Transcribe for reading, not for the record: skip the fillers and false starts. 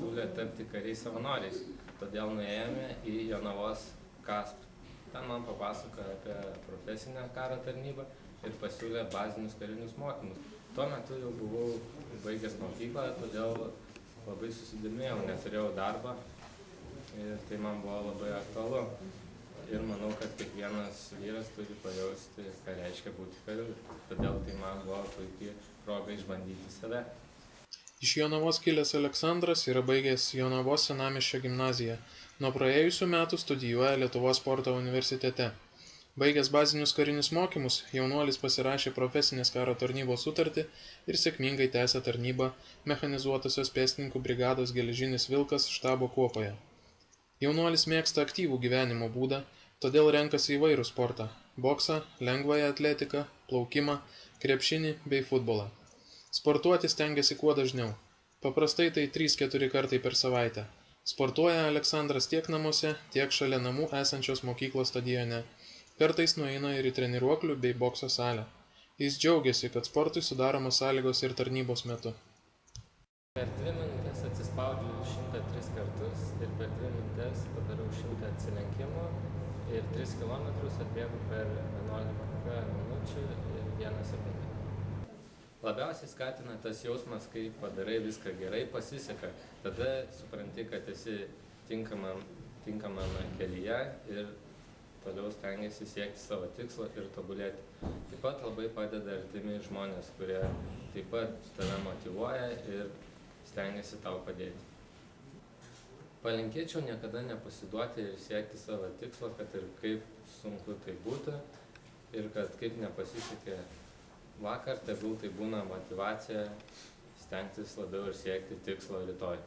pasiūlė tapti kariais savanoriais, todėl nuėjome į Jonavos KASP. Ten man papasakojo apie profesinę karo tarnybą ir pasiūlė bazinius karinius mokymus. Tuo metu jau buvau baigęs mokyklą, todėl labai susidomėjau, neturėjau darbą ir tai man buvo labai aktualu. Ir manau, kad kiekvienas vyras turi pajausti, ką reiškia būti kariu. Todėl tai man buvo puikiai proga išbandyti save. Iš Jonavos kilęs Aleksandras yra baigęs Jonavos Senamiesčio gimnaziją. Nuo praėjusių metų studijuoja Lietuvos sporto universitete. Baigęs bazinius karinius mokymus, jaunuolis pasirašė profesinės karo tarnybos sutartį ir sėkmingai tęsė tarnybą mechanizuotosios pėstininkų brigados Geležinis Vilkas štabo kuopoje. Jaunuolis mėgsta aktyvų gyvenimo būdą, todėl renkasi įvairų sportą – boksą, lengvąją atletiką, plaukimą, krepšinį bei futbolą. Sportuoti stengiasi kuo dažniau. Paprastai tai 3-4 kartai per savaitę. Sportuoja Aleksandras tiek namuose, tiek šalia namų esančios mokyklos stadione. Kartais nueina ir į treniruoklių bei bokso salę. Jis džiaugiasi, kad sportui sudaromos sąlygos ir tarnybos metu. Per 2 minutės atsispaudžiu 103 kartus ir per 2 minutės padarau 100 atsilenkimų ir 3 kilometrus atbėgu per 11 minučių ir 1 sekundę. Labiausiai skatina tas jausmas, kai padarai viską gerai, pasiseka. Tada supranti, kad esi tinkamame kelyje ir toliau stengiasi siekti savo tikslo ir tobulėti. Taip pat labai padeda artimi žmonės, kurie taip pat tave motyvuoja ir stengiasi tau padėti. Palinkėčiau niekada nepasiduoti ir siekti savo tikslo, kad ir kaip sunku tai būtų ir kad kaip nepasisekė vakar, tegul tai būna motyvacija stengtis labiau ir siekti tikslo rytoj.